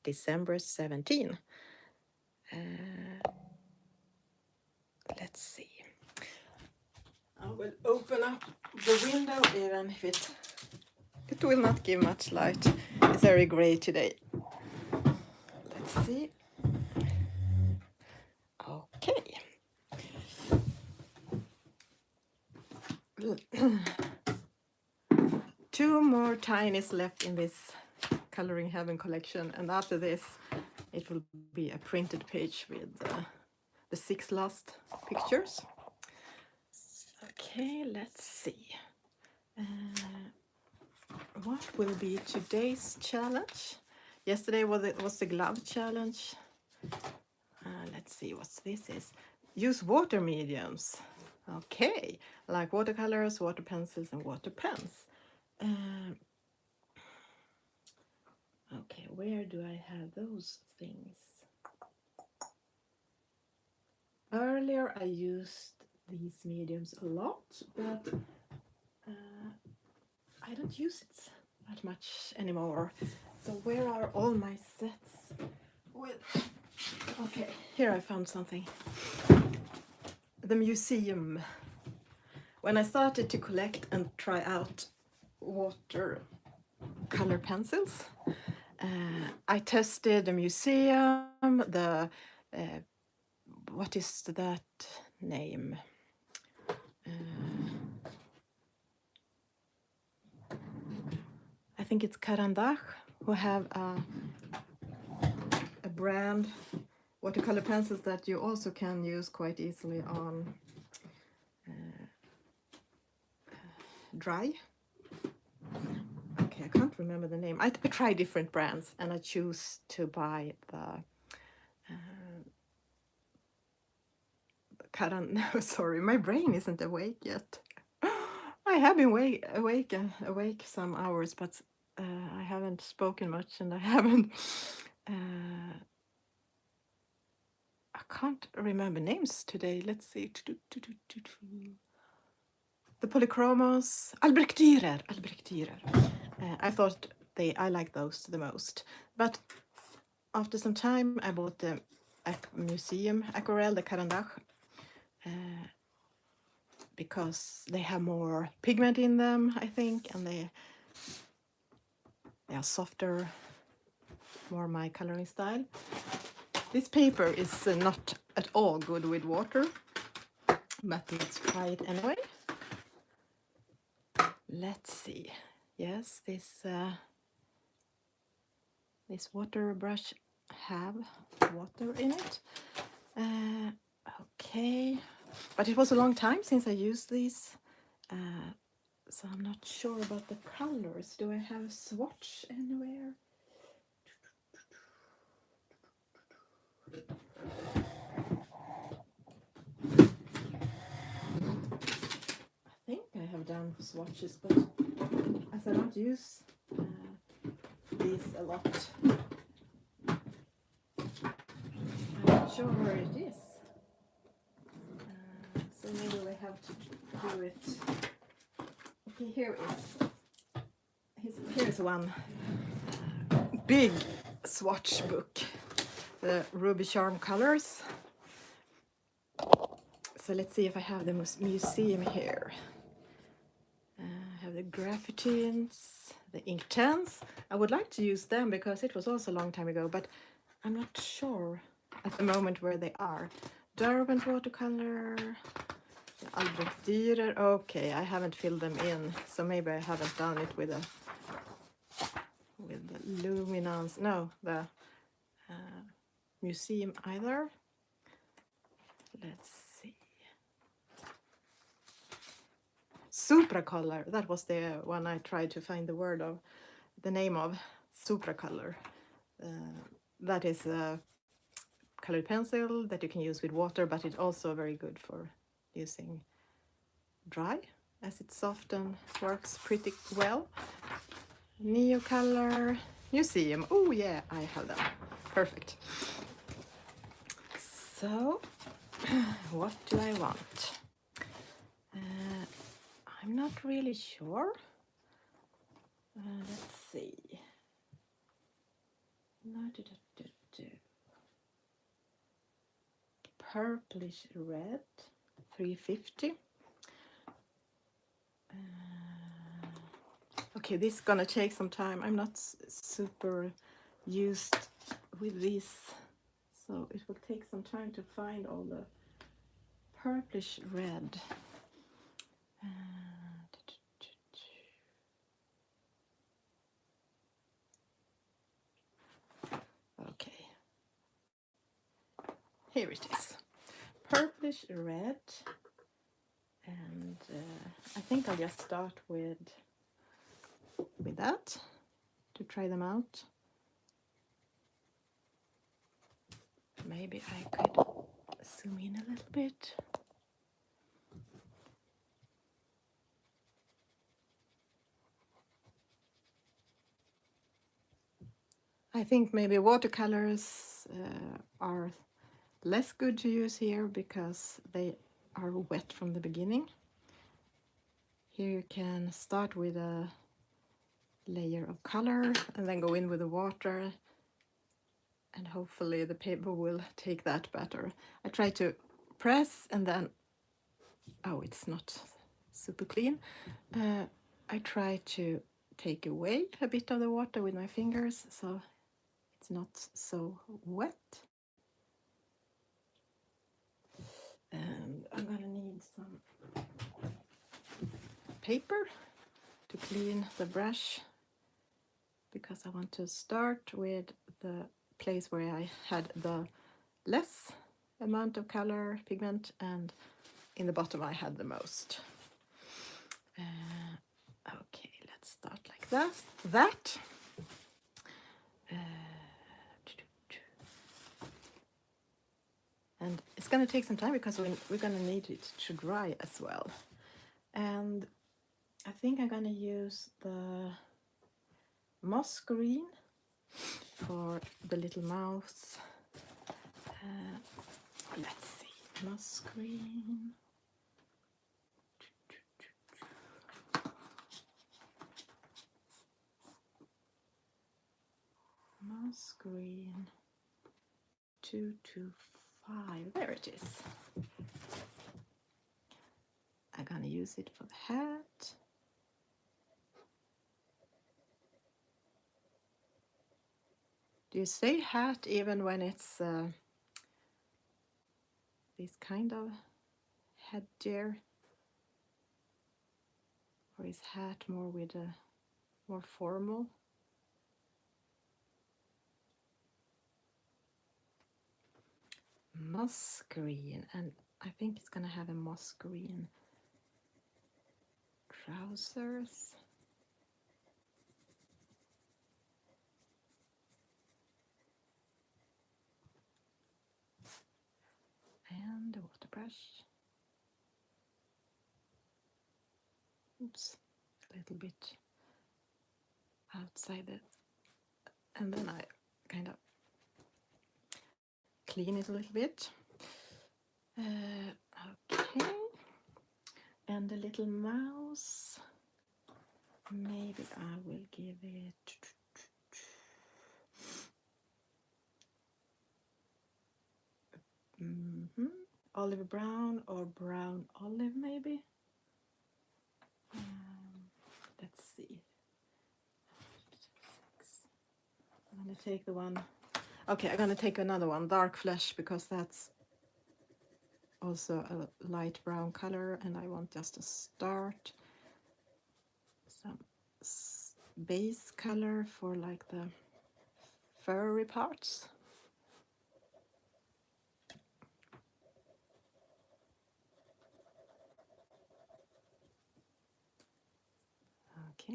December 17. Let's see. I will open up the window even if it will not give much light. It's very gray today. Let's see. Okay. Two more tinies left in this Coloring Heaven collection, and after this it will be a printed page with the 6 last pictures. Okay, let's see. What will be today's challenge? Yesterday was the glove challenge. Let's see what this is. Use water mediums. Okay, like watercolors, water pencils, and water pens. Okay, where do I have those things? Earlier I used these mediums a lot, but I don't use it that much anymore. So where are all my sets with? Okay, here I found something. The museum. When I started to collect and try out watercolor pencils, I tested the museum, the what is that name? I think it's Caran d'Ache, who have a brand watercolor pencils that you also can use quite easily on dry. Okay, I can't remember the name. I try different brands and I choose to buy the Caran. No, sorry, my brain isn't awake yet. I have been awake some hours, but I haven't spoken much, and I haven't. I can't remember names today. Let's see. The Polychromos, Albrecht Dürer. I thought I like those the most, but after some time I bought the museum aquarelle, the Caran d'Ache, because they have more pigment in them, I think, and they are softer, more my coloring style. This paper is not at all good with water, but let's try it anyway. Let's see. Yes, this water brush have water in it. Okay, but it was a long time since I used these, so I'm not sure about the colors. Do I have a swatch anywhere? I think I have done swatches, but as I don't use these a lot, I'm not sure where it is. So maybe we have to do it. Okay, here's one big swatch book, the Ruby Charm colors. So let's see if I have the museum here. I have the Graphitins, the Inktense. I would like to use them because it was also a long time ago, but I'm not sure at the moment where they are. Derwent watercolor, the Albrecht Dürer. Okay, I haven't filled them in, so maybe I haven't done it with the luminance. No, the museum either. Let's see. Supracolor. That was the one I tried to find the name of. Supracolor. That is a colored pencil that you can use with water, but it's also very good for using dry, as it's soft and works pretty well. Neocolor, museum. Oh yeah, I have them. Perfect. So, what do I want? I'm not really sure. Let's see. Purplish red, 350. Okay, this is gonna take some time. I'm not super used with this, so it will take some time to find all the purplish red. Okay, here it is, purplish red, and I think I'll just start with that to try them out. Maybe I could zoom in a little bit. I think maybe watercolors are less good to use here because they are wet from the beginning. Here you can start with a layer of color and then go in with the water, and hopefully the paper will take that better. I try to press and then, oh, it's not super clean. I try to take away a bit of the water with my fingers so it's not so wet. And I'm gonna need some paper to clean the brush because I want to start with the place where I had the less amount of color pigment, and in the bottom I had the most. Okay, let's start like that. And it's going to take some time because we're going to need it to dry as well. And I think I'm going to use the moss green for the little mouse. Let's see, moss green. Moss green 225. There it is. I'm going to use it for the hat. Do you say hat even when it's this kind of headgear? Or is hat more with a more formal? Moss green, and I think it's gonna have a moss green trousers. And the water brush. Oops, a little bit outside it. And then I kind of clean it a little bit. Okay. And the little mouse, maybe I will give it olive brown or brown olive maybe. Let's see. I'm gonna take the one. Okay, I'm gonna take another one, dark flesh, because that's also a light brown color, and I want just to start some base color for like the furry parts. Okay.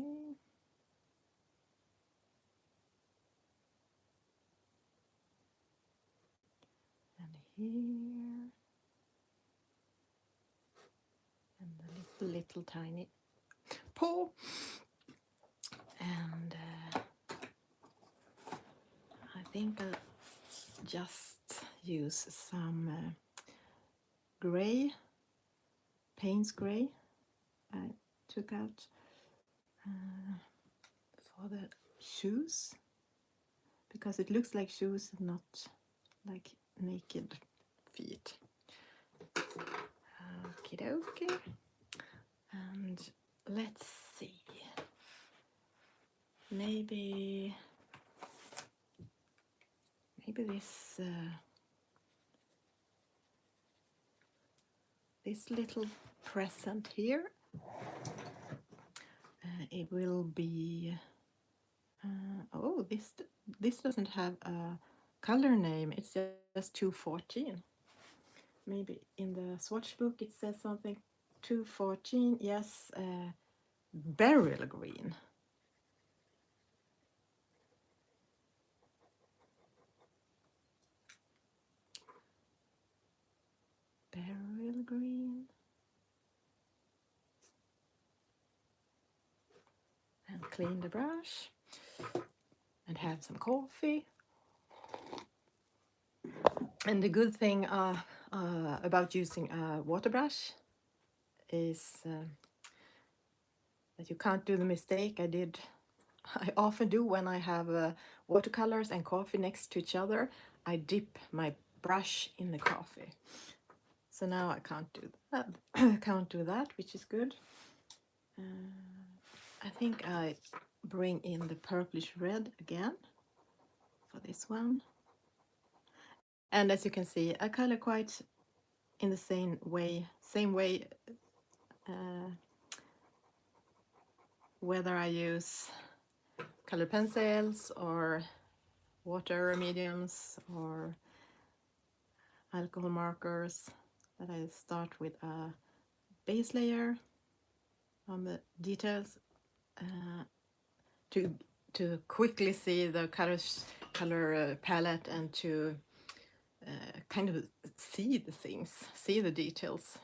And here. And the little tiny paw. And I think I'll just use some gray, Payne's gray I took out for the shoes, because it looks like shoes and not like naked feet. Okie dokie. And let's see. Maybe this little present here. It will be. Oh, this doesn't have a color name. It's just 214. Maybe in the swatch book it says something. 214. Yes, beryl green. Beryl green. And clean the brush and have some coffee. And the good thing about using a water brush is that you can't do the mistake I often do when I have watercolors and coffee next to each other. I dip my brush in the coffee. So now I can't do that. Can't do that, which is good. I think I bring in the purplish red again for this one. And as you can see, I color quite in the same way whether I use color pencils or water mediums or alcohol markers, that I start with a base layer on the details to quickly see the color palette and to kind of see the things, see the details.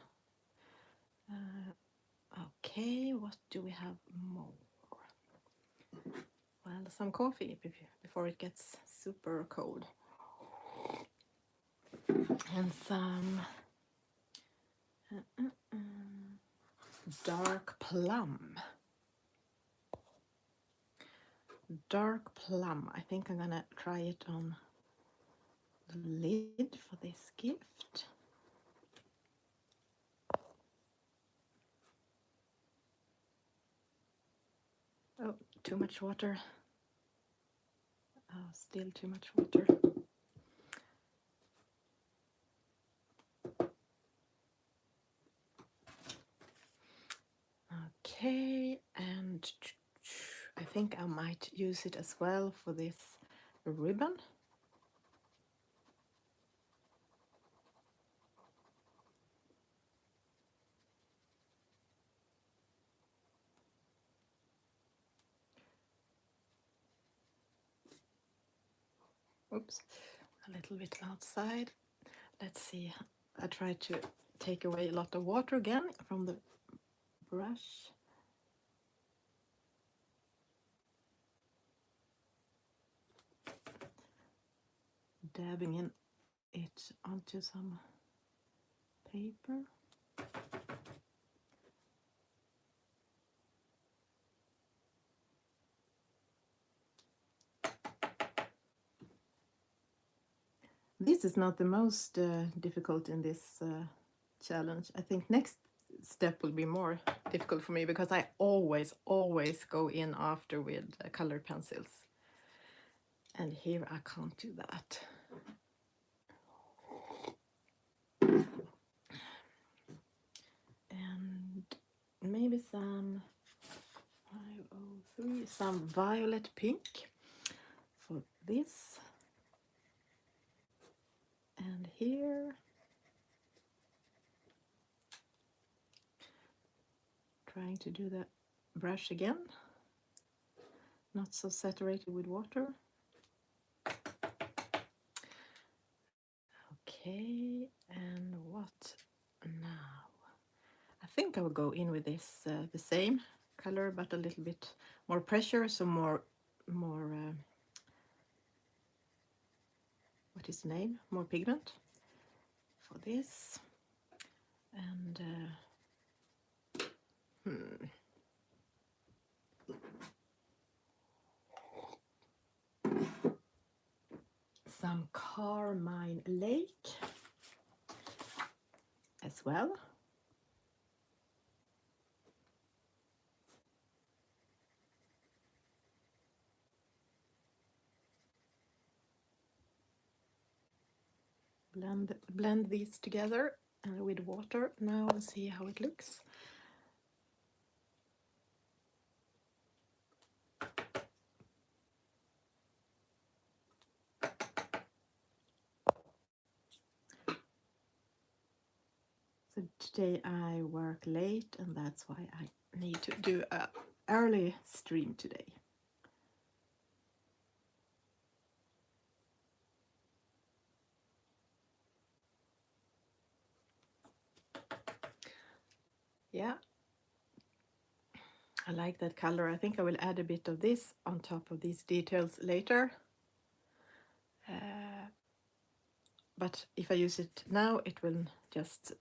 Okay, what do we have more? Well, some coffee before it gets super cold. And some dark plum. Dark plum. I think I'm gonna try it on the lid for this gift. Oh, too much water. Oh, still too much water. Okay, and I think I might use it as well for this ribbon. Oops, a little bit outside. Let's see, I try to take away a lot of water again from the brush. Dabbing in it onto some paper. This is not the most difficult in this challenge. I think next step will be more difficult for me because I always go in after with colored pencils. And here I can't do that. And maybe some 503, some violet pink for this. And here, trying to do the brush again, not so saturated with water. Okay, and what now? I think I will go in with this the same color but a little bit more pressure, so more what is the name? More pigment for this. And some Carmine Lake as well. Blend these together with water. Now we'll see how it looks. So today I work late, and that's why I need to do an early stream today. Yeah, I like that color. I think I will add a bit of this on top of these details later. But if I use it now, it will just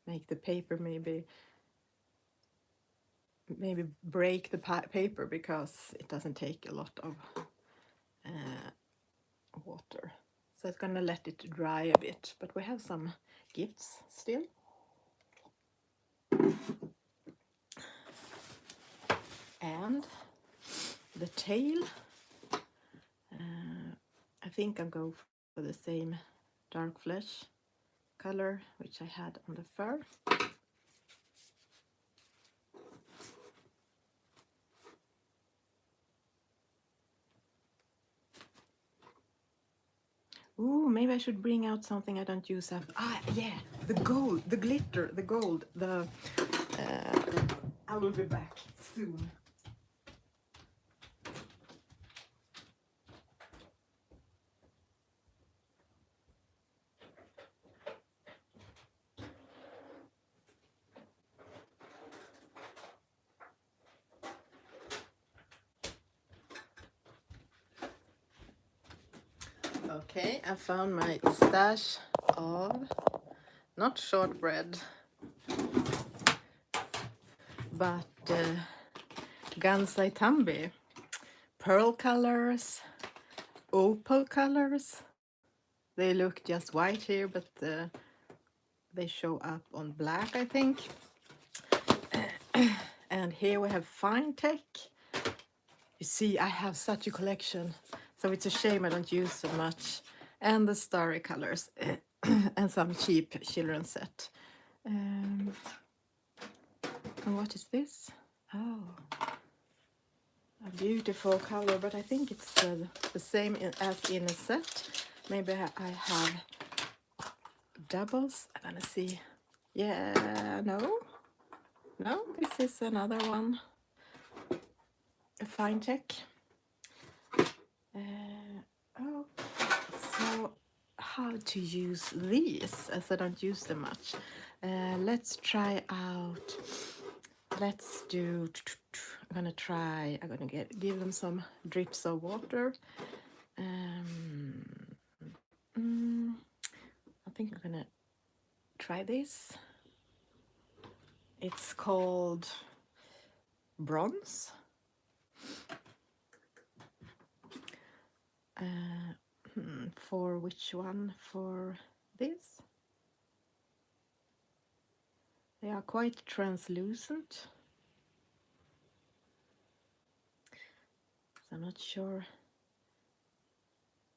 make the paper maybe break the paper, because it doesn't take a lot of water. So it's gonna let it dry a bit, but we have some gifts still. And the tail, I think I'll go for the same dark flesh color which I had on the fur. Ooh, maybe I should bring out something I don't use up. Ah, yeah, the gold, the glitter, the gold, the... I will be back soon. Okay, I found my stash of, not shortbread, but Gansai Tambi. Pearl colors, opal colors. They look just white here, but they show up on black, I think. And here we have Fine Tech. You see, I have such a collection, so it's a shame I don't use so much. And the starry colors, and some cheap children's set. And what is this? Oh, a beautiful color, but I think it's the same as in a set. Maybe I have doubles. I'm gonna see. Yeah, no, this is another one. A Fine Tech. Oh, so how to use these, as I don't use them much. Let's try out. Let's do. I'm gonna give them some drips of water. I think I'm gonna try this. It's called Bronze. For which one? For this? They are quite translucent. So I'm not sure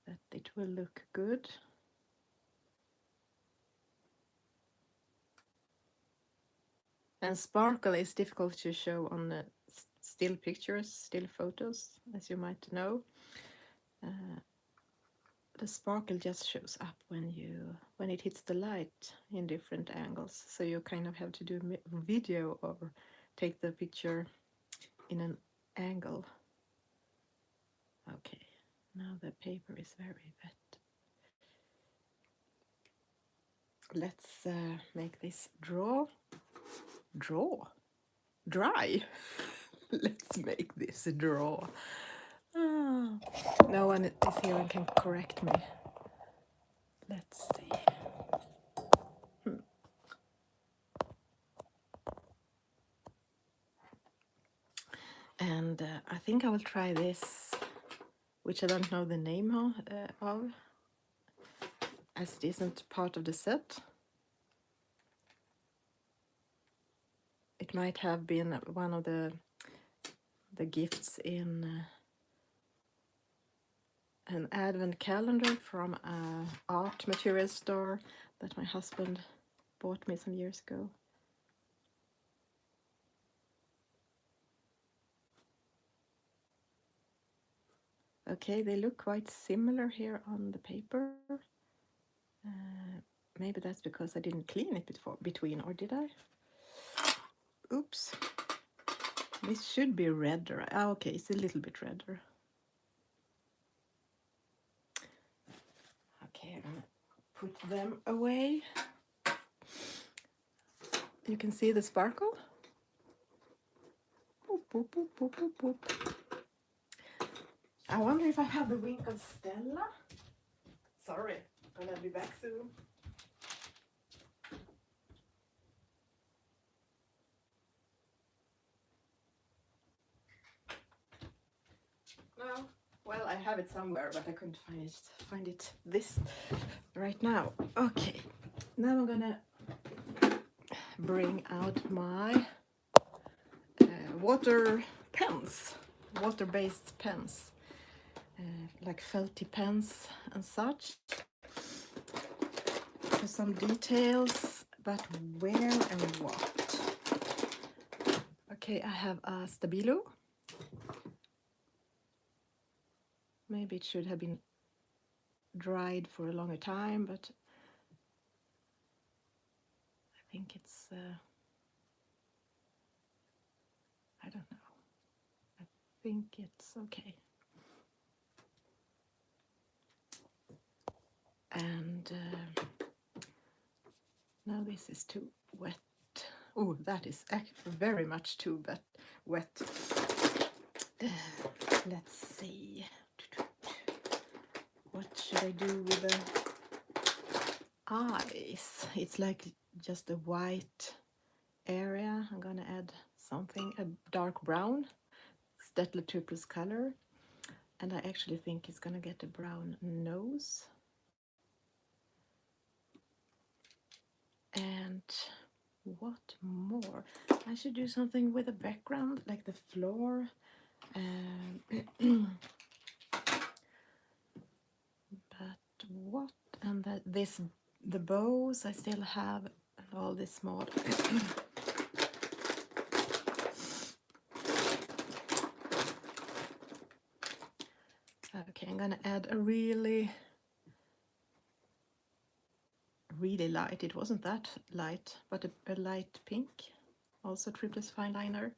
that it will look good. And sparkle is difficult to show on the still pictures, still photos, as you might know. The sparkle just shows up when it hits the light in different angles. So you kind of have to do a video or take the picture in an angle. Okay, now the paper is very wet. Let's make this dry. Let's make this dry. No one is here and can correct me. Let's see. And I think I will try this which I don't know the name of, as it isn't part of the set. It might have been one of the gifts in an advent calendar from a art material store that my husband bought me some years ago. Okay, they look quite similar here on the paper. Maybe that's because I didn't clean it between, or did I? Oops. This should be redder. Ah, okay, it's a little bit redder. Okay, I'm gonna put them away. You can see the sparkle. Boop, boop, boop, boop, boop, boop. I wonder if I have the wink of Stella. Sorry, I'm gonna be back soon. No, well, I have it somewhere, but I couldn't find it this right now. Okay, now I'm gonna bring out my water-based pens, like felty pens and such, for some details, but where and what? Okay, I have a Stabilo. Maybe it should have been dried for a longer time, but I think it's, I don't know. I think it's okay. And now this is too wet. Oh, that is very much too wet. Let's see. What should I do with the eyes? It's like just a white area. I'm gonna add something, a dark brown, Staedtler Triplets color. And I actually think it's gonna get a brown nose. And what more? I should do something with the background, like the floor. But what? And the bows, I still have all this small. Okay, I'm gonna add a really light, it wasn't that light, but a light pink, also Triplets fine liner.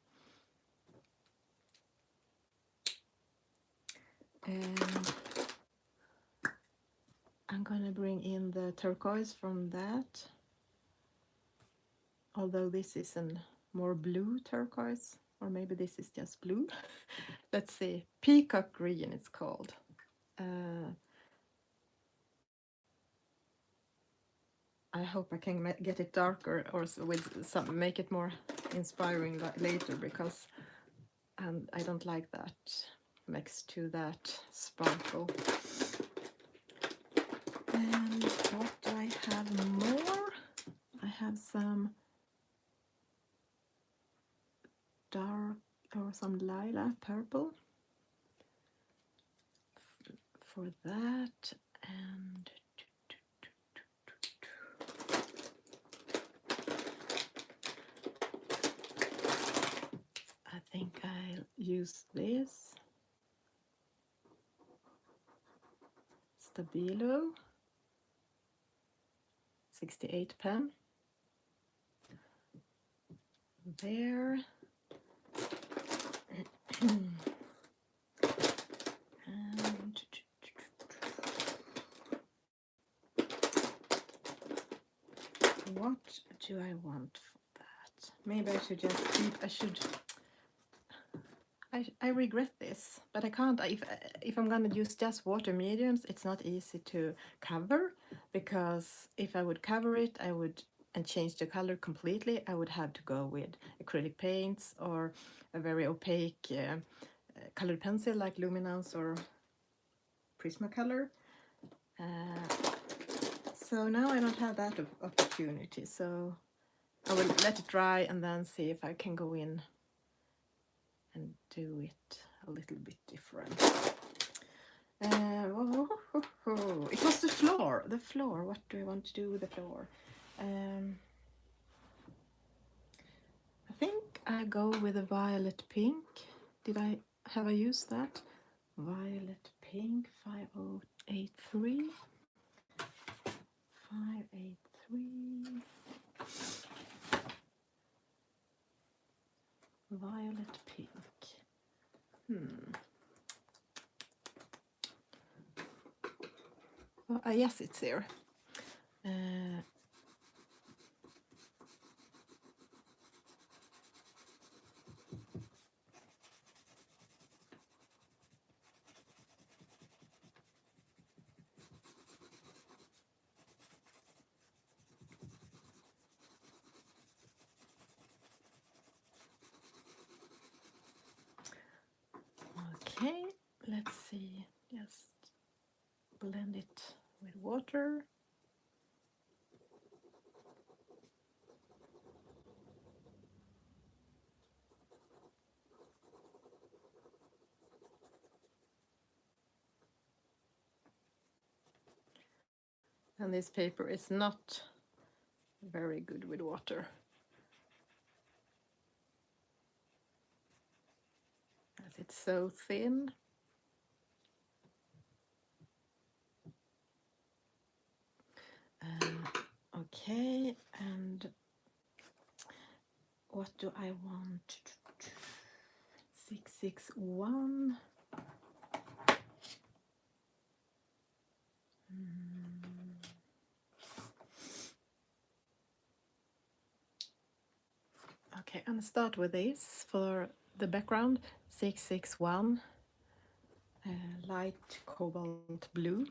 And I'm gonna bring in the turquoise from that, although this is a more blue turquoise, or maybe this is just blue. Let's see, peacock green it's called. I hope I can get it darker, or with some, make it more inspiring later, because I don't like that next to that sparkle. And what do I have more? I have some dark, or some lilac purple for that. And I think I'll use this Stabilo 68 pen there. And what do I want for that? Maybe I should just keep, I regret this, but I can't. If I'm gonna use just water mediums, it's not easy to cover, because if I would cover it, and change the color completely, I would have to go with acrylic paints or a very opaque colored pencil like Luminance or Prismacolor. So now I don't have that opportunity, so I will let it dry and then see if I can go in and do it a little bit different. It was the floor. The floor. What do I want to do with the floor? I think I go with a violet pink. Have I used that? Violet pink 5083. 583. Violet pink. Oh, yes, it's here. Okay, let's see. Just blend it with water. And this paper is not very good with water, as it's so thin. Okay, and what do I want? 661. Okay, I'm gonna start with this for the background. 661, light cobalt blue.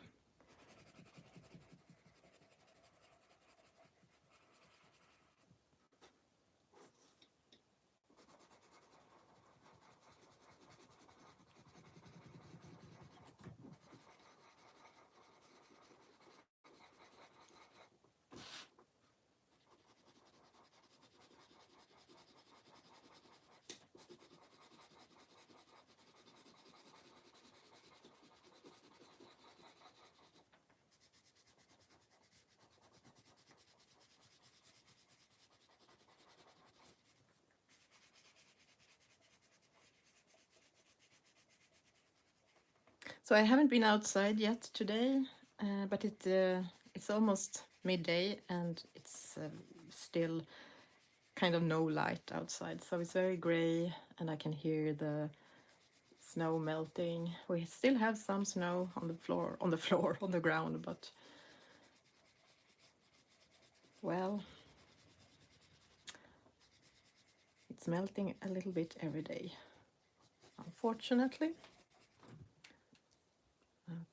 So I haven't been outside yet today, but it's almost midday and it's still kind of no light outside, so it's very gray and I can hear the snow melting. We still have some snow on the ground, but well, it's melting a little bit every day, unfortunately.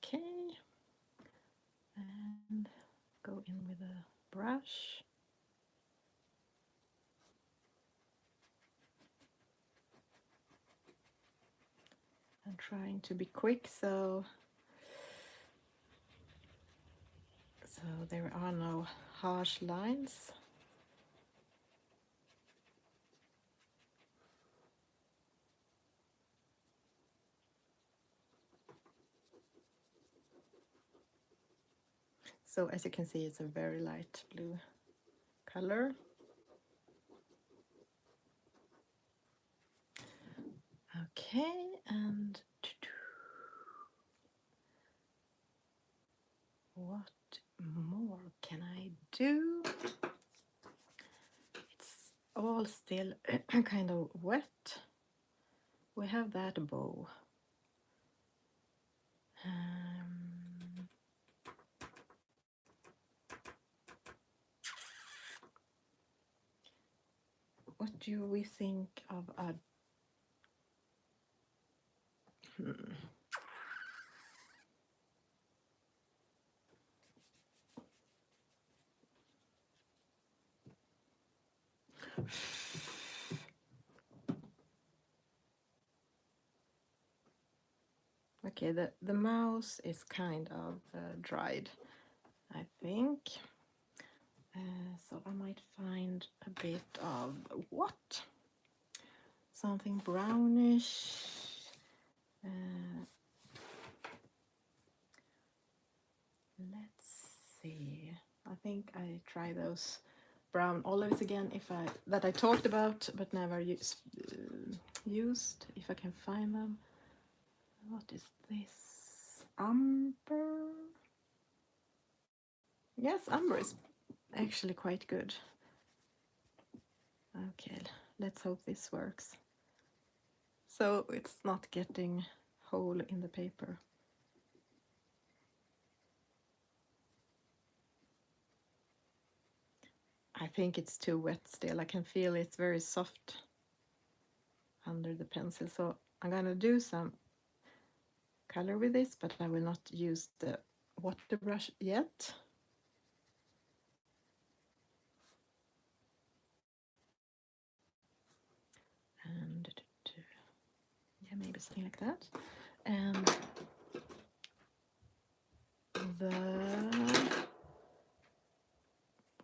Okay, and go in with a brush. I'm trying to be quick, so there are no harsh lines. So as you can see, it's a very light blue color. Okay, and what more can I do? It's all still kind of wet. We have that bow. What do we think of a Okay, the mouse is kind of dried, I think. So I might find a bit of what? Something brownish. Let's see. I think I try those brown olives again that I talked about but never used, if I can find them. What is this? Umber? Yes, umber is actually quite good. Okay, let's hope this works. So it's not getting hole in the paper. I think it's too wet still. I can feel it's very soft under the pencil. So I'm gonna do some color with this, but I will not use the water brush yet. And yeah, maybe something like that. And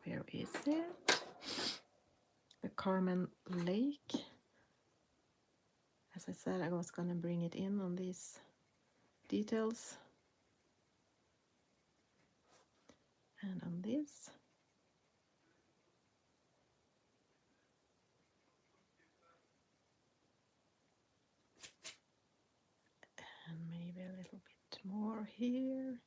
where is it? The Carmen Lake. As I said, I was gonna bring it in on these details. And on this. And maybe a little bit more here.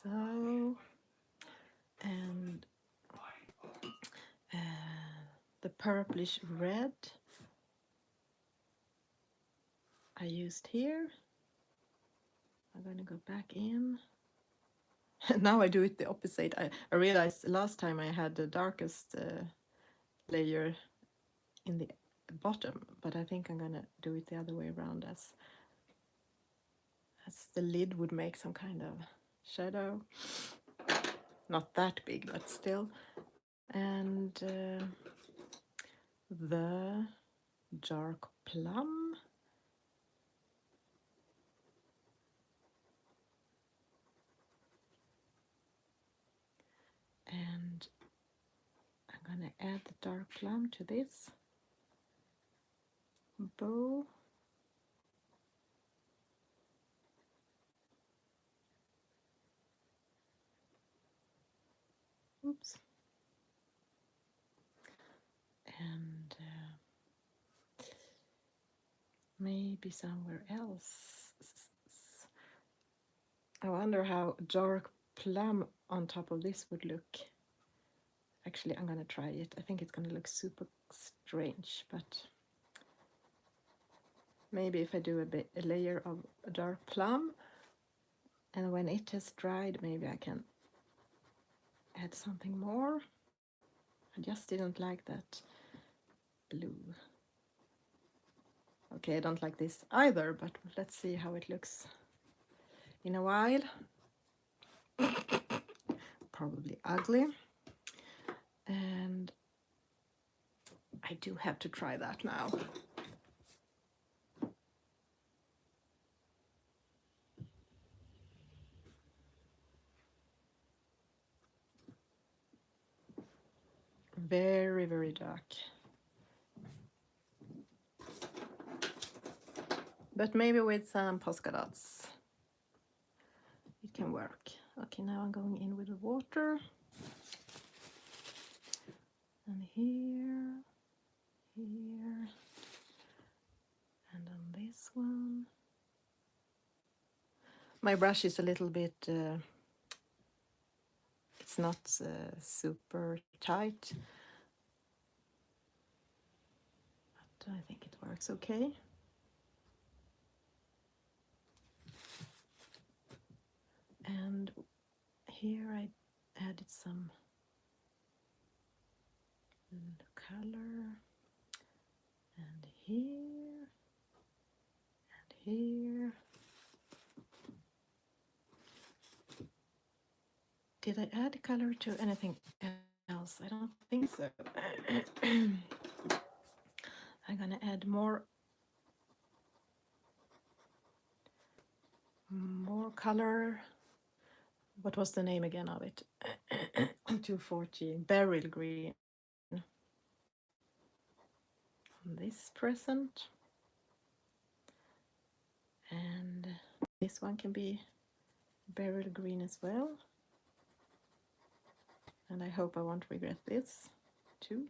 So, and the purplish red I used here. I'm going to go back in. Now I do it the opposite. I realized last time I had the darkest layer in the bottom, but I think I'm going to do it the other way around, as the lid would make some kind of shadow. Not that big, but still. And the dark plum. And I'm gonna add the dark plum to this bow. Oops. And maybe somewhere else. I wonder how dark plum on top of this would look. Actually, I'm gonna try it. I think it's gonna look super strange, but maybe if I do a layer of dark plum, and when it has dried, maybe I can add something more. I just didn't like that blue. Okay, I don't like this either, but let's see how it looks in a while. Probably ugly. And I do have to try that now. Very, very dark. But maybe with some Posca dots it can work. Okay, now I'm going in with the water. And here, here, and on this one. My brush is a little bit, it's not super tight, but I think it works okay. And here I added some color, and here, and here. did I add color to anything else? I don't think so. I'm gonna add more color. What was the name again of it? 240 beryl green. This present, and this one can be beryl green as well. And I hope I won't regret this too.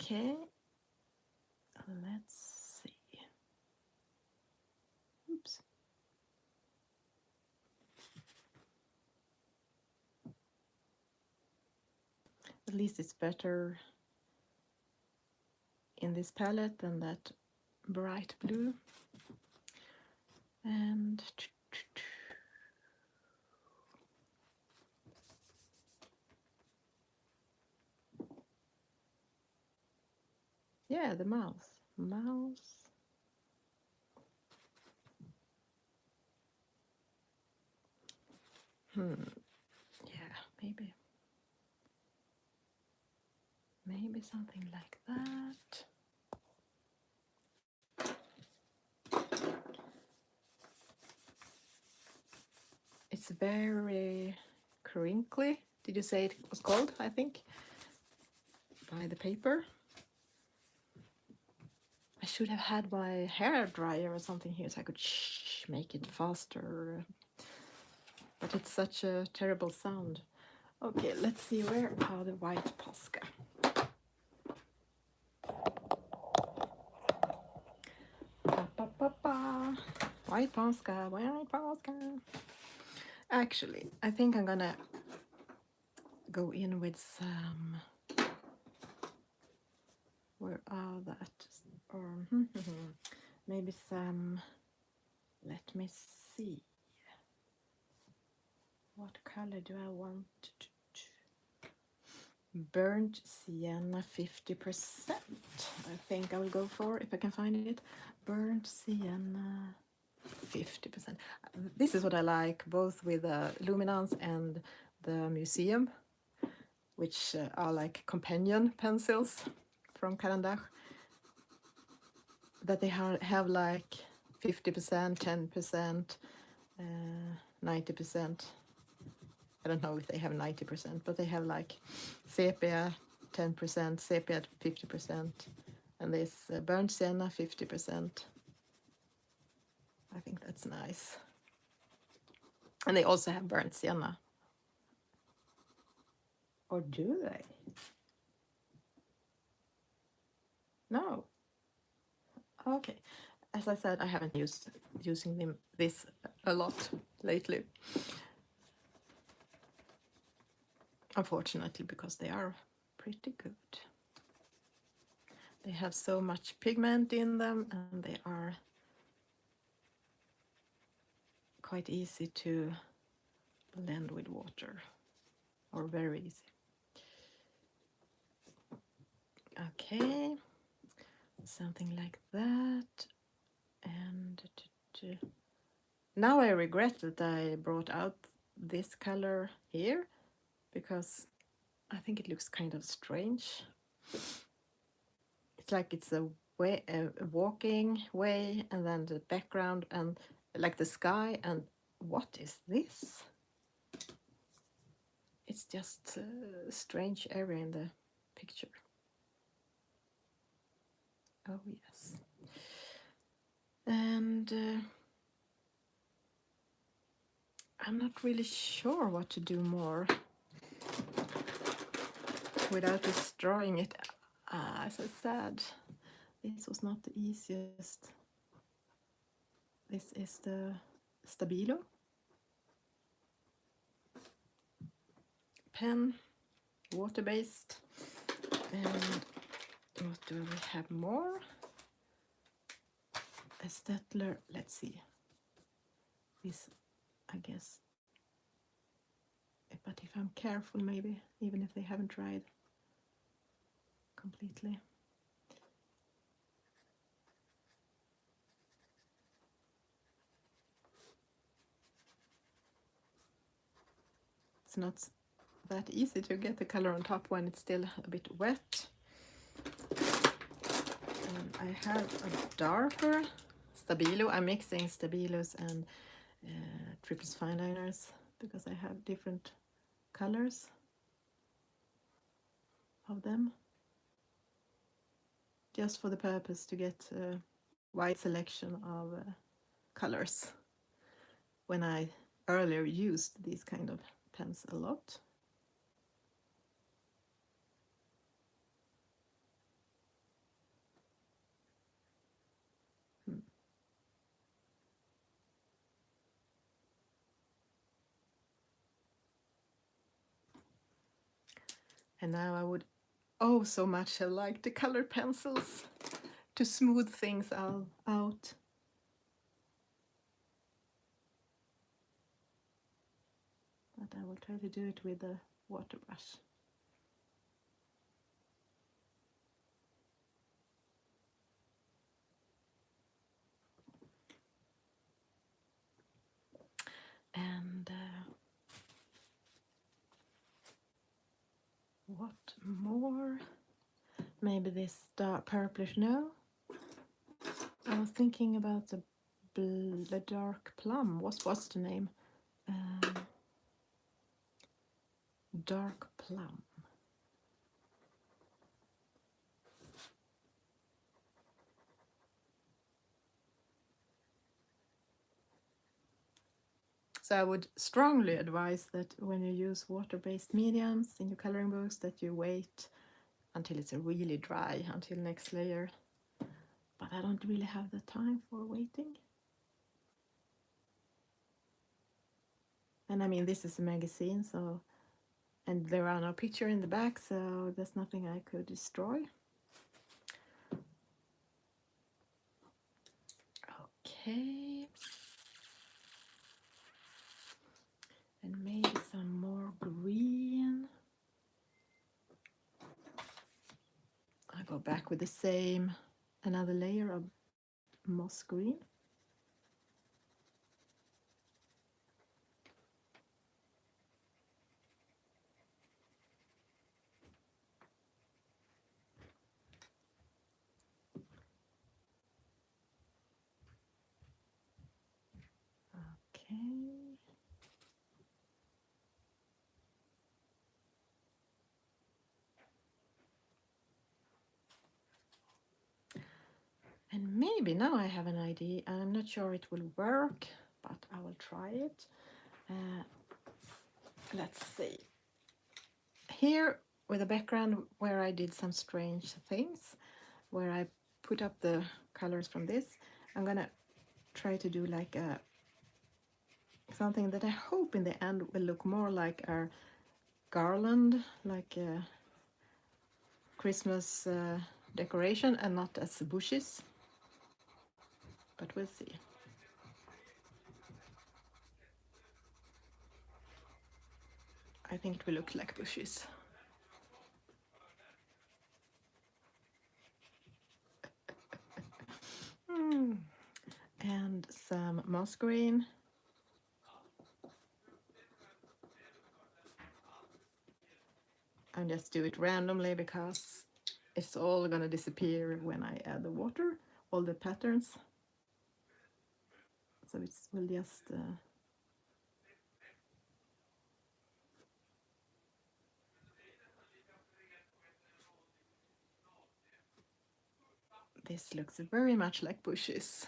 Okay, let's see. Oops. At least it's better in this palette than that bright blue. And yeah, the mouse. Yeah, maybe something like that. It's very crinkly. Did you say it was cold? I think by the paper. I should have had my hair dryer or something here so I could make it faster. But it's such a terrible sound. Okay, let's see where are the white Posca. White Posca, white Posca. Actually, I think I'm gonna go in with some. Where are that? Or maybe some. Let me see. What color do I want? Burnt sienna 50%. I think I will go for, if I can find it. Burnt sienna 50%. This is what I like, both with the Luminance and the Museum, which are like companion pencils from Caran d'Ache, that they have like 50%, 10%, 90%. I don't know if they have 90%, but they have like sepia 10%, sepia 50%, and this burnt sienna 50%. I think that's nice. And they also have burnt sienna. Or do they? No. Okay. As I said, I haven't using this a lot lately. Unfortunately, because they are pretty good. They have so much pigment in them, and they are quite easy to blend with water, or very easy. Okay, something like that. And now I regret that I brought out this color here, because I think it looks kind of strange. It's like it's a way, a walking way, and then the background and like the sky, and what is this? It's just a strange area in the picture. Oh yes. And I'm not really sure what to do more without destroying it. As I said, this was not the easiest. This is the Stabilo pen, water-based. And what do we have more? A Staedtler, let's see. This, I guess. But if I'm careful, maybe, even if they haven't dried completely. it's not that easy to get the color on top when it's still a bit wet. And I have a darker Stabilo. I'm mixing Stabilos and Triple Fine Liners because I have different colors of them, just for the purpose to get a wide selection of colors when I earlier used these kind of pens a lot. And now I would so much have liked the colored pencils to smooth things out. But I will try to do it with a water brush. And what more? Maybe this dark purplish, no? I was thinking about the dark plum. What's the name? Dark plum. So I would strongly advise that when you use water-based mediums in your coloring books, that you wait until it's really dry, until next layer. But I don't really have the time for waiting. And I mean, this is a magazine, so, and there are no pictures in the back, so there's nothing I could destroy. Okay. And maybe some more green. I go back with the same, another layer of moss green. Okay. And maybe now I have an idea. I'm not sure it will work, but I will try it. Let's see. Here with a background where I did some strange things, where I put up the colors from this, I'm gonna try to do like a something that I hope in the end will look more like a garland, like a Christmas decoration, and not as bushes. But we'll see. I think it will look like bushes. And some moss green. And just do it randomly because it's all gonna disappear when I add the water, all the patterns. So it will just this looks very much like bushes.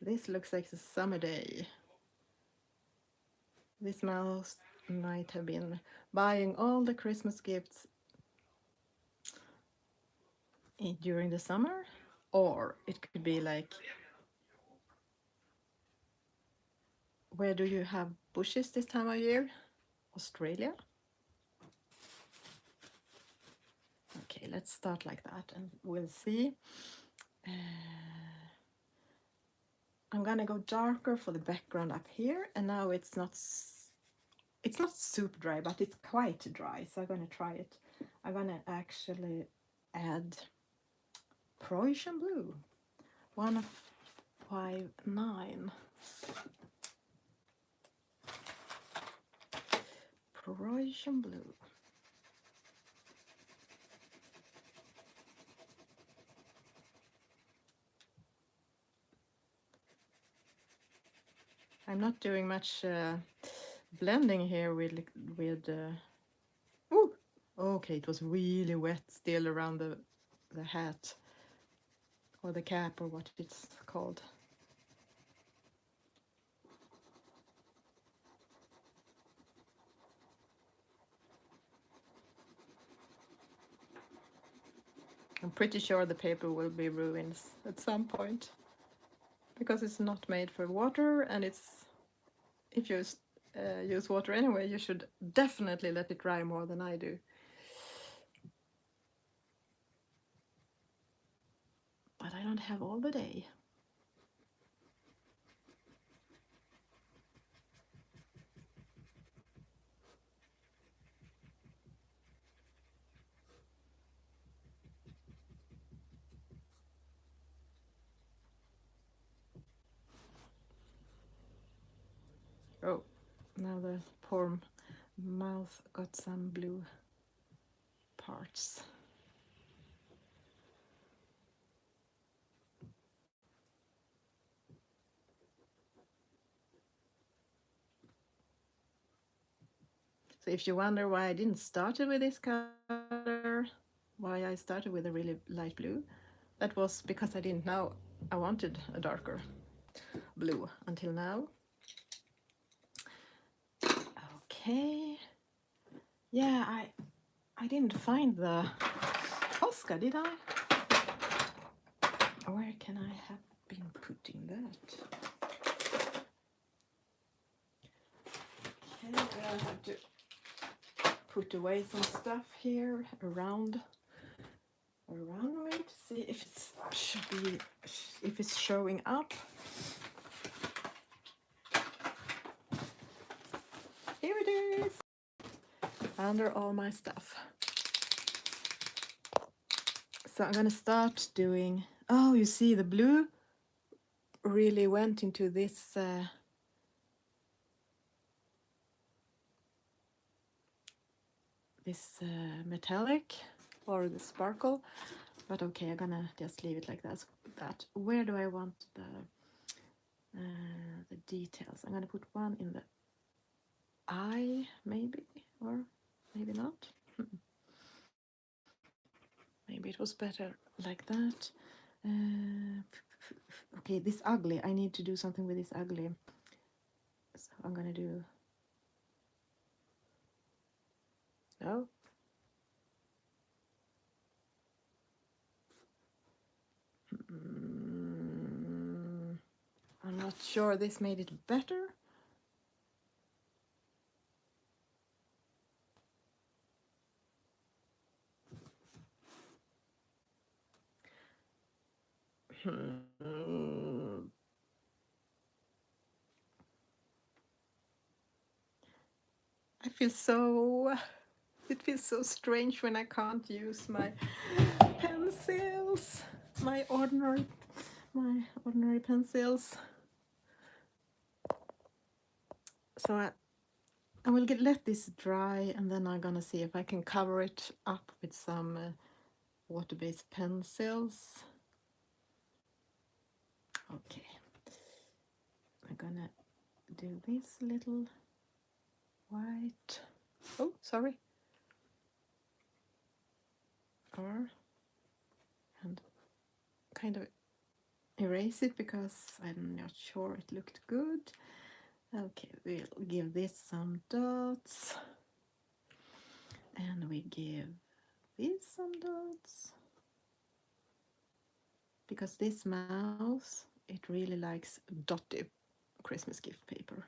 This looks like a summer day. This mouse might have been buying all the Christmas gifts during the summer, or it could be like, where do you have bushes this time of year? Australia? Okay, let's start like that and we'll see. I'm gonna go darker for the background up here, and now it's not super dry, but it's quite dry, so I'm gonna try it. I'm gonna actually add Prussian blue, 159. Croatian blue. I'm not doing much blending here with ooh, okay, it was really wet still around the hat or the cap or what it's called. I'm pretty sure the paper will be ruined at some point because it's not made for water, and it's if you use water anyway, you should definitely let it dry more than I do. But I don't have all the day. Oh, now the poor mouth got some blue parts. So if you wonder why I didn't start it with this color, why I started with a really light blue, that was because I didn't know I wanted a darker blue until now. Okay. Yeah, I didn't find the Posca, did I? Where can I have been putting that? Okay, I have to put away some stuff here around me to see if it's showing up. Here it is, under all my stuff. So I'm gonna start doing. Oh, you see, the blue really went into this metallic or the sparkle, but okay, I'm gonna just leave it like that. Where do I want the details? I'm gonna put one in the eye, maybe, or maybe not. Maybe it was better like that. Okay, this ugly, I need to do something with this ugly, so I'm gonna do no. I'm not sure this made it better. It feels so strange when I can't use my pencils, my ordinary pencils. So I will let this dry, and then I'm gonna see if I can cover it up with some water-based pencils. Okay, I'm gonna do this little white. Oh, sorry. And kind of erase it because I'm not sure it looked good. Okay, we'll give this some dots, and we give this some dots, because this mouse, it really likes dotty Christmas gift paper.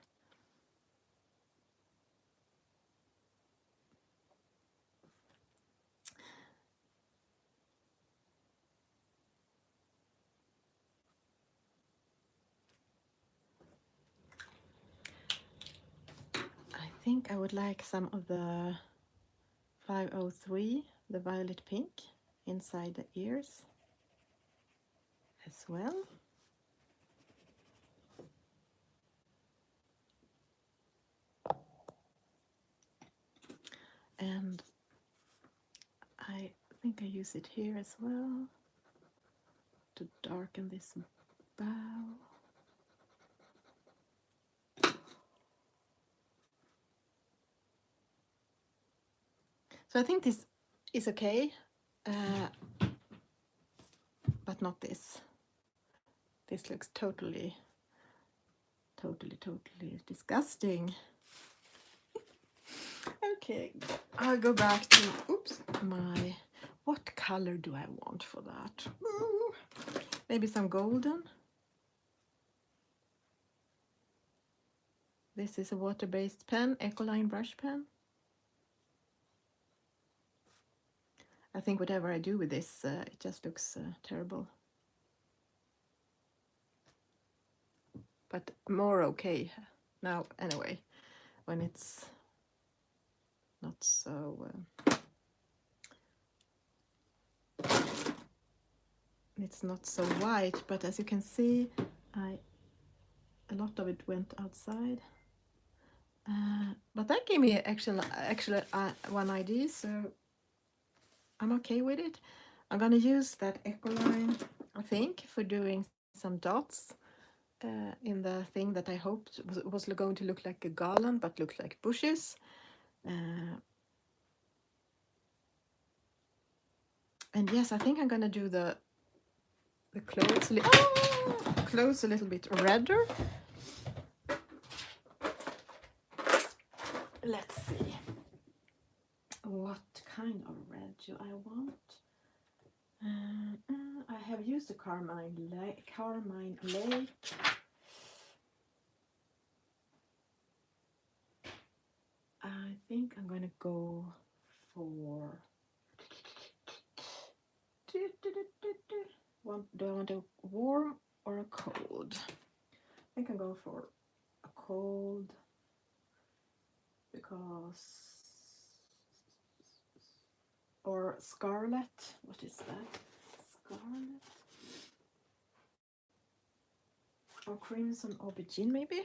I think I would like some of the 503, the violet pink, inside the ears as well. think I use it here as well to darken this bow. So I think this is okay, but not this. This looks totally disgusting. Okay, I'll go back to, oops, my, what color do I want for that? Maybe some golden. This is a water-based pen, Ecoline brush pen. I think whatever I do with this, it just looks terrible. But more okay now anyway, when it's not so it's not so white, but as you can see, a lot of it went outside. But that gave me actually one idea, so I'm okay with it. I'm gonna use that Ecoline, I think, for doing some dots in the thing that I hoped was going to look like a garland, but looked like bushes. And yes, I think I'm gonna do the clothes, clothes a little bit redder. Let's see. What kind of red do I want? I have used the Carmine Lake. I think I'm going to go for... Do I want a warm or a cold? I think I'll go for a cold because... Or scarlet. What is that? Scarlet? Or crimson aubergine maybe?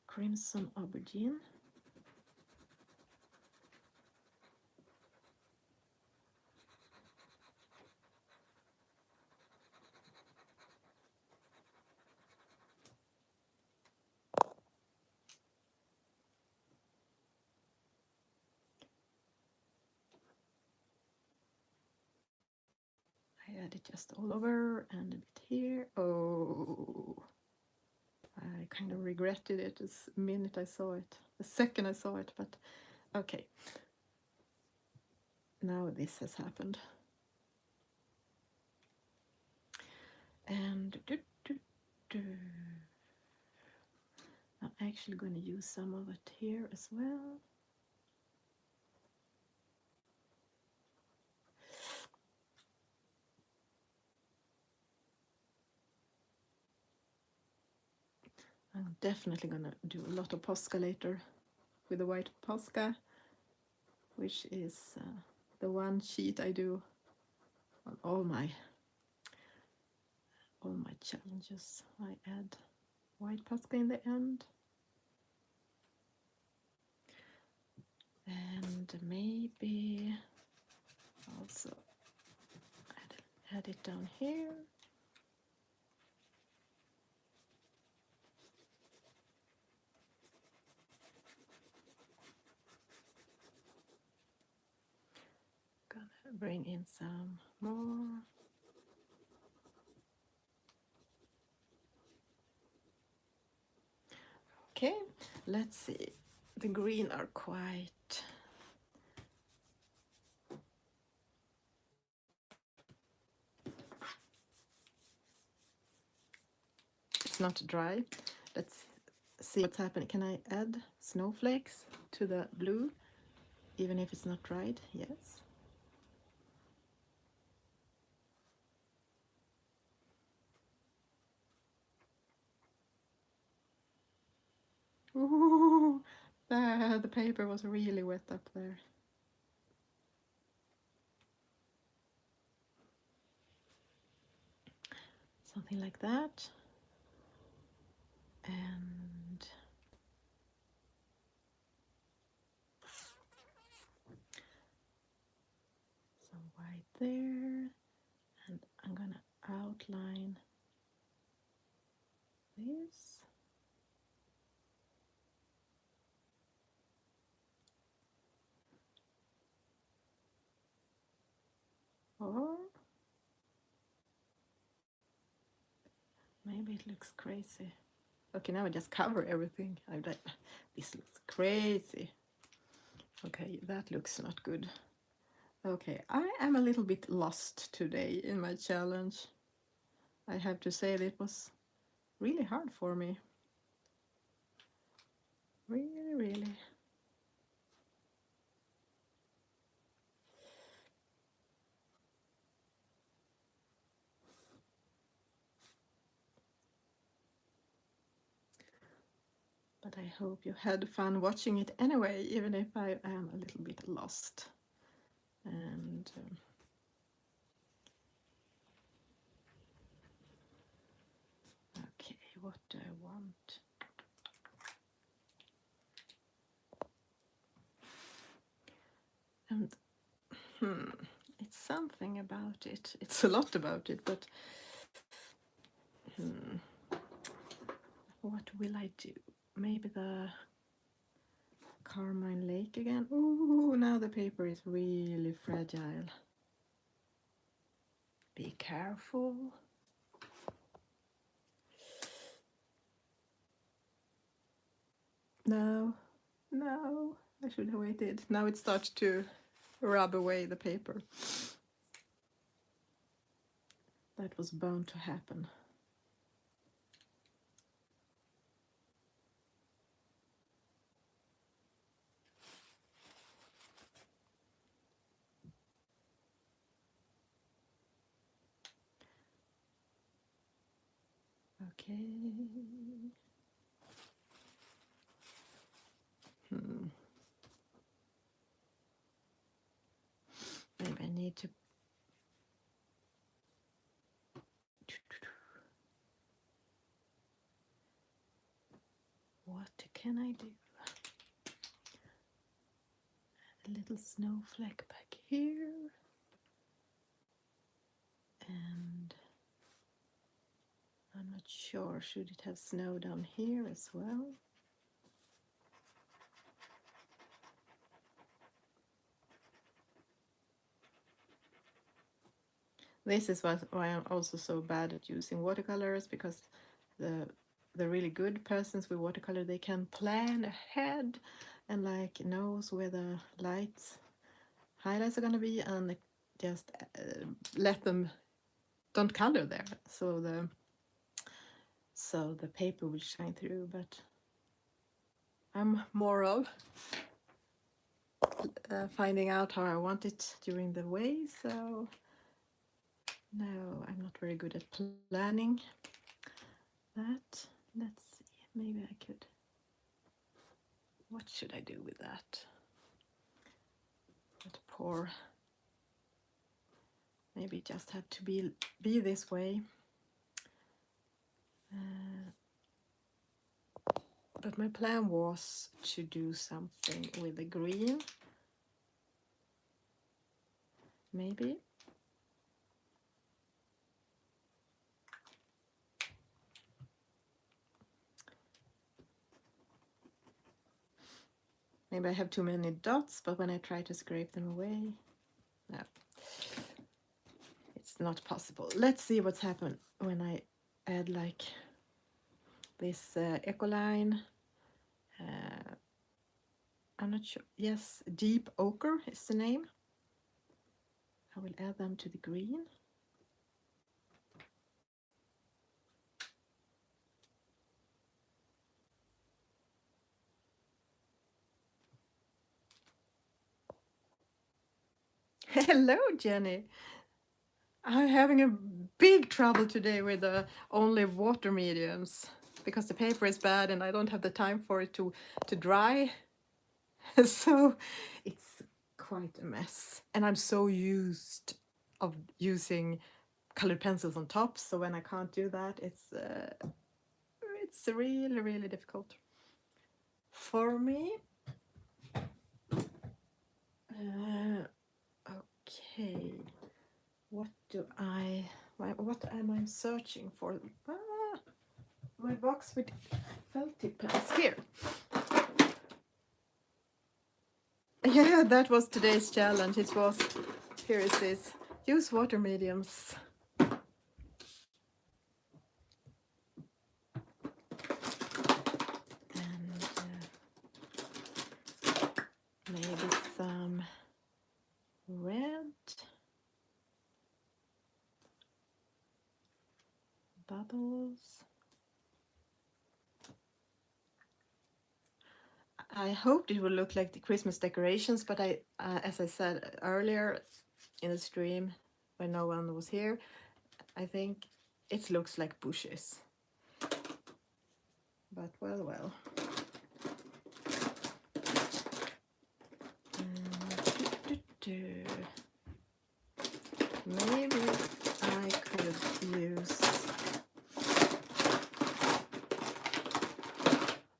Crimson aubergine. I add it just all over and a bit here. Oh, I kind of regretted it the minute I saw it, the second I saw it, but okay. Now this has happened. And I'm actually going to use some of it here as well. I'm definitely going to do a lot of Posca later with the white Posca, which is the one sheet I do on all my challenges. I add white Posca in the end. And maybe also add it down here. Gonna bring in some more. Okay, let's see. The green are quite... It's not dry. Let's see what's happening. Can I add snowflakes to the blue, even if it's not dried? Yes. Ooh, the paper was really wet up there. Something like that. And there, and I'm gonna outline this. Or maybe it looks crazy. Okay, now I just cover everything. I'm like, this looks crazy. Okay, that looks not good. Okay, I am a little bit lost today in my challenge. I have to say that it was really hard for me. Really, really. But I hope you had fun watching it anyway, even if I am a little bit lost. And okay, what do I want? And it's something about it. It's a lot about it, but what will I do? Maybe the Carmine Lake again. Ooh, now the paper is really fragile. Be careful. No, no, I should have waited. Now it starts to rub away the paper. That was bound to happen. Okay. Maybe I need to. What can I do? A little snowflake back here. And I'm not sure, should it have snow down here as well? This is why I'm also so bad at using watercolors, because the really good persons with watercolor, they can plan ahead and like knows where the highlights are going to be, and just let them don't color there, so the paper will shine through. But I'm more of finding out how I want it during the way, so no, I'm not very good at planning that. Let's see, maybe I could, what should I do with that? That poor, maybe it just had to be this way. But my plan was to do something with the green, maybe. Maybe I have too many dots, but when I try to scrape them away, no, it's not possible. Let's see what's happened when I add like this Ecoline. I'm not sure. Yes, Deep Ochre is the name. I will add them to the green. Hello, Jenny. I'm having a big trouble today with the only water mediums because the paper is bad and I don't have the time for it to dry. So it's quite a mess. And I'm so used of using colored pencils on top, so when I can't do that, it's really, really difficult for me. Okay. what am I searching for? My box with felt tip pens here. Yeah, that was today's challenge. It was, here it says, use water mediums. And maybe some red bubbles. I hoped it would look like the Christmas decorations, but as I said earlier in the stream when no one was here, I think it looks like bushes. But well. Maybe I could use,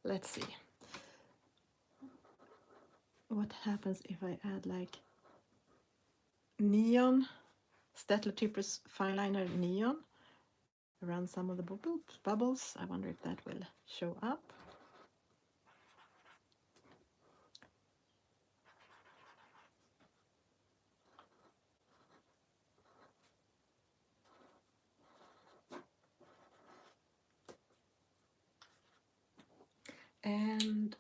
let's see, what happens if I add like neon, Staedtler Tipper's fine liner neon around some of the bubbles. I wonder if that will show up. And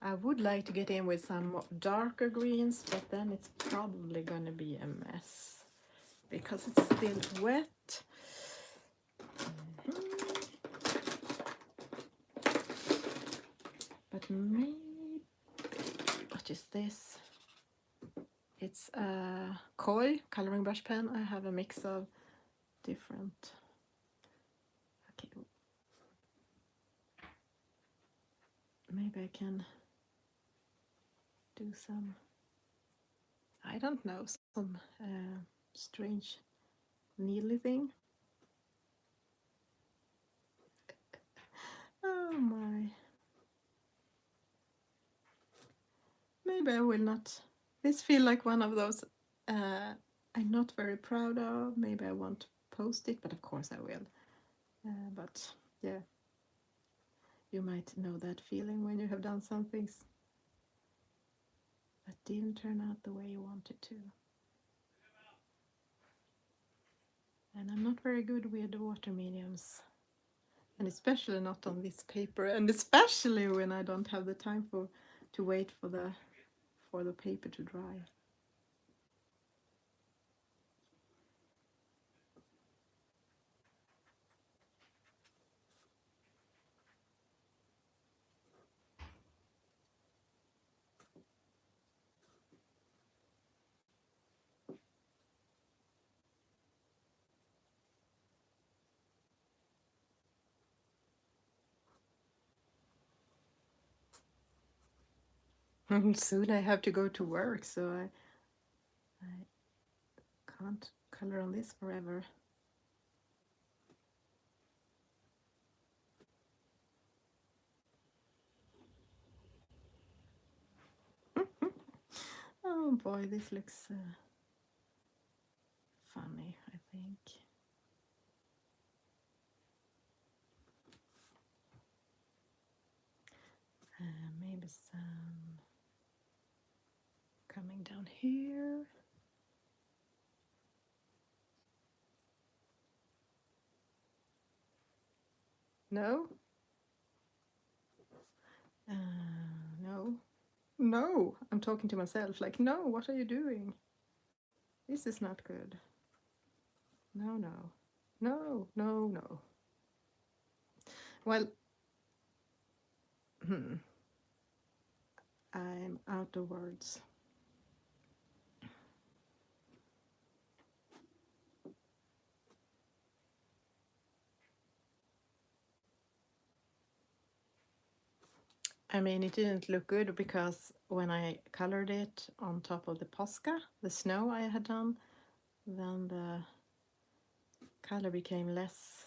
I would like to get in with some darker greens, but then it's probably gonna be a mess because it's still wet. But maybe, what is this? It's a Koi coloring brush pen. I have a mix of different, okay, maybe I can do some, I don't know, some strange needly thing. Oh my. Maybe I will not. This feel like one of those I'm not very proud of. Maybe I won't post it, but of course I will. But yeah, you might know that feeling when you have done some things that didn't turn out the way you wanted to. And I'm not very good with water mediums, and especially not on this paper, and especially when I don't have the time to wait for the paper to dry. Soon I have to go to work, so I can't color on this forever. Oh boy, this looks funny, I think. Maybe some coming down here. No? No. No, I'm talking to myself like, no, what are you doing? This is not good. No, no. No, no, no. Well, I'm out of words. I mean, it didn't look good because when I colored it on top of the Posca, the snow I had done, then the color became less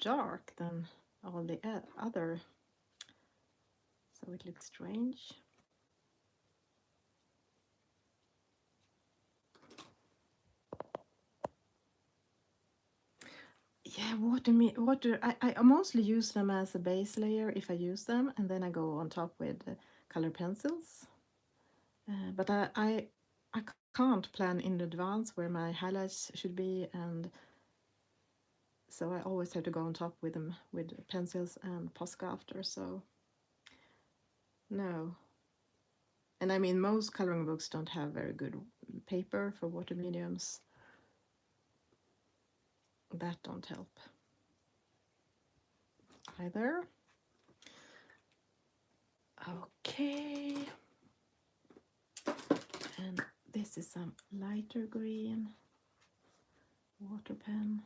dark than all the other, so it looked strange. I mostly use them as a base layer if I use them, and then I go on top with color pencils. But I can't plan in advance where my highlights should be, and so I always have to go on top with them with pencils and Posca after. So no. And I mean, most coloring books don't have very good paper for water mediums. That don't help either. Okay. And this is some lighter green water pen.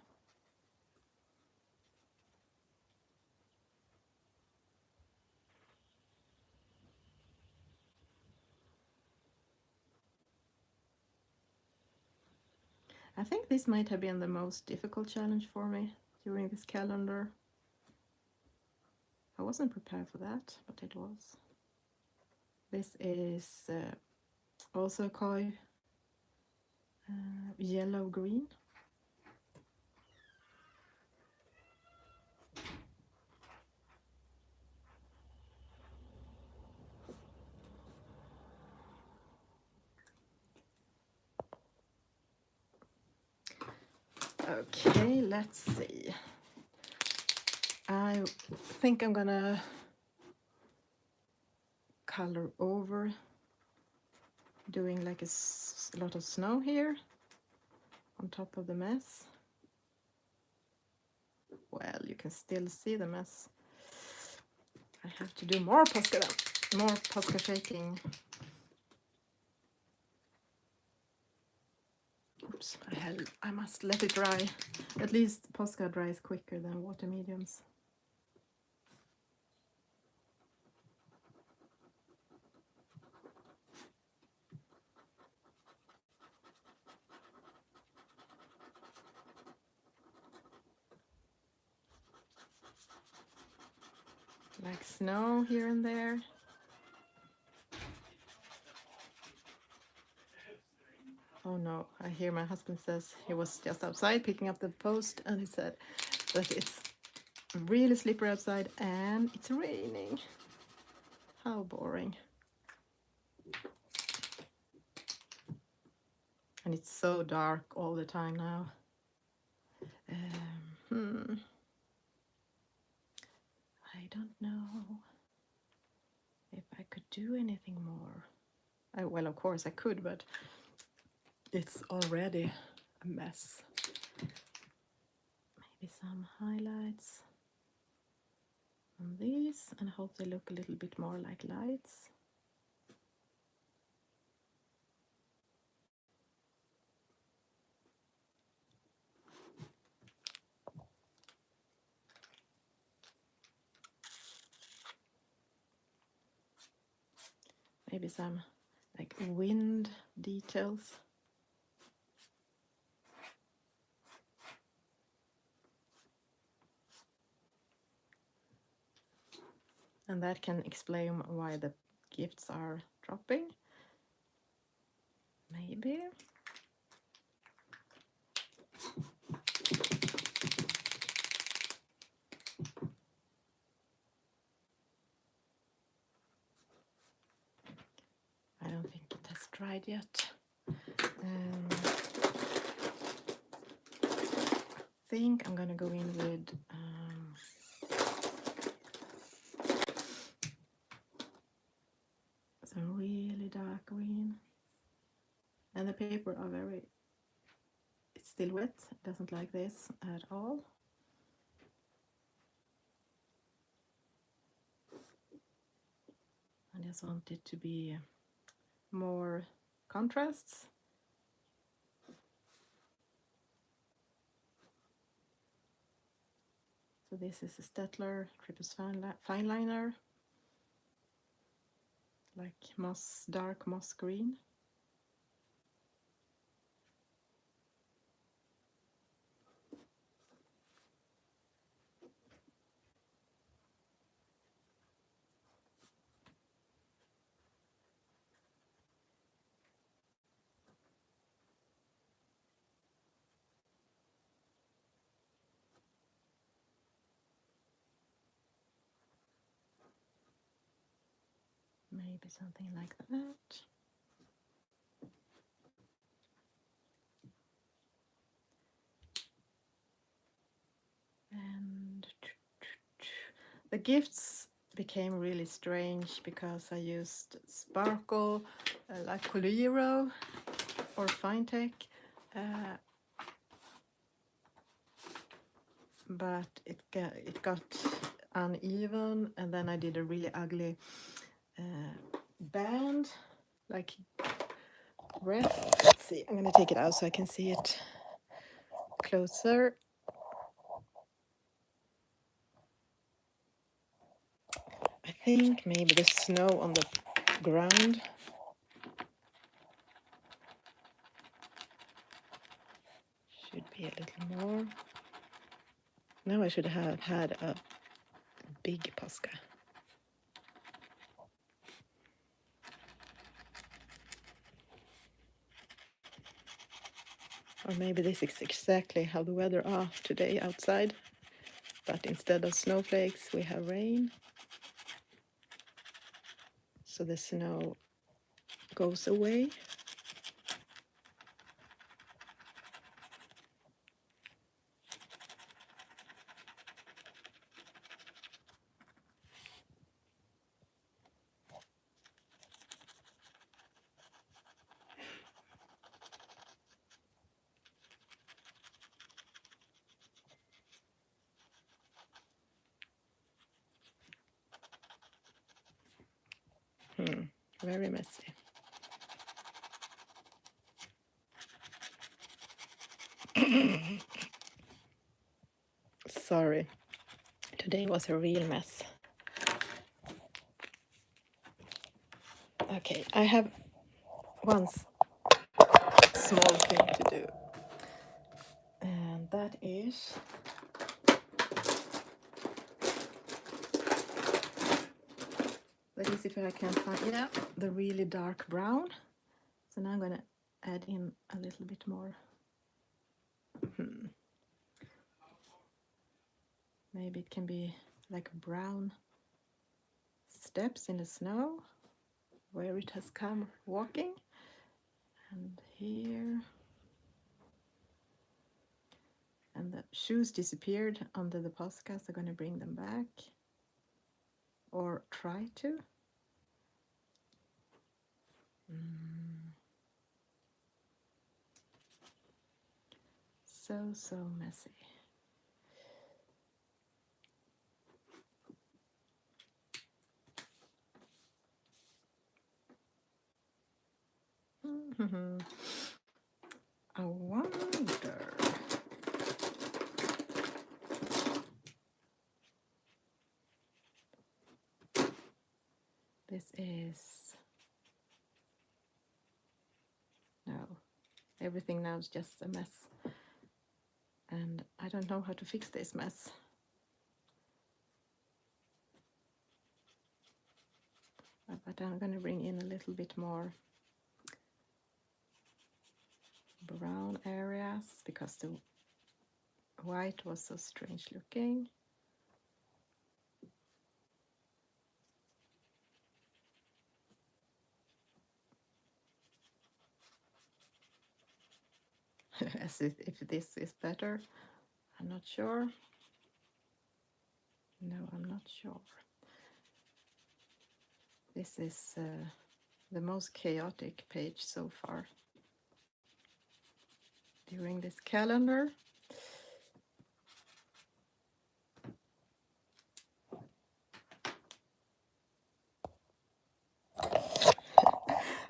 I think this might have been the most difficult challenge for me during this calendar. I wasn't prepared for that, but it was. This is also koi yellow-green. Okay, let's see. I think I'm gonna color over, doing like a lot of snow here on top of the mess. Well, you can still see the mess. I have to do more Posca shaking. Oops, I must let it dry. At least Posca dries quicker than water mediums. Like snow here and there. Oh no, I hear my husband says he was just outside picking up the post, and he said that it's really slippery outside and it's raining. How boring. And it's so dark all the time now. I don't know if I could do anything more. Well, of course I could, but it's already a mess. Maybe some highlights on these, and I hope they look a little bit more like lights. Maybe some like wind details. And that can explain why the gifts are dropping. Maybe. I don't think it has dried yet. I think I'm gonna go in with some really dark green. And the paper are it's still wet, it doesn't like this at all. I just want it to be more contrasts. So this is a Staedtler Trippus Fineliner, like dark moss green. maybe something like that. And the gifts became really strange because I used sparkle like Coliro or Finetech, but it got uneven, and then I did a really ugly band, like ref. Let's see, I'm gonna take it out so I can see it closer. I think maybe the snow on the ground. Should be a little more. Now I should have had a big Posca. Or maybe this is exactly how the weather are today outside. But instead of snowflakes, we have rain. So the snow goes away. Very messy. Sorry, today was a real mess. Okay, I have one small thing to do, and that is if I can find the really dark brown. So now I'm gonna add in a little bit more. Maybe it can be like brown steps in the snow where it has come walking. And here. And the shoes disappeared under the Posca, so I'm going to bring them back. Or try to. So messy. I wonder. This is... No. Everything now is just a mess. And I don't know how to fix this mess. But I'm going to bring in a little bit more brown areas because the white was so strange looking. As if this is better. I'm not sure. No, I'm not sure. This is the most chaotic page so far during this calendar.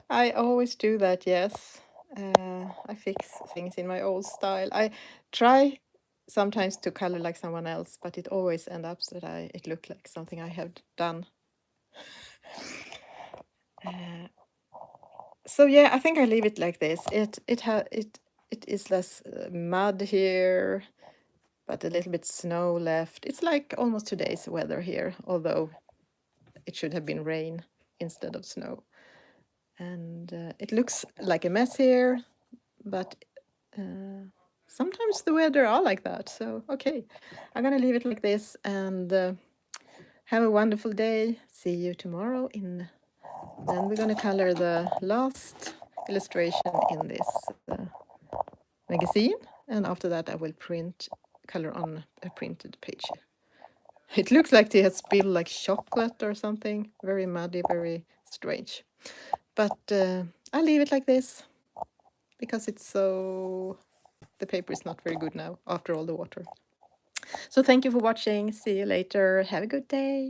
I always do that, yes. I fix things in my old style. I try sometimes to color like someone else, but it always ends up so that it looks like something I have done. So yeah, I think I leave it like this. It is less mud here, but a little bit snow left. It's like almost today's weather here, although it should have been rain instead of snow. And it looks like a mess here, but sometimes the weather are like that. So okay, I'm gonna leave it like this and have a wonderful day. See you tomorrow in Then we're going to color the last illustration in this magazine, and after that I will color on a printed page. It looks like they have spilled like chocolate or something, very muddy, very strange. But I'll leave it like this because the paper is not very good now after all the water. So thank you for watching. See you later. Have a good day.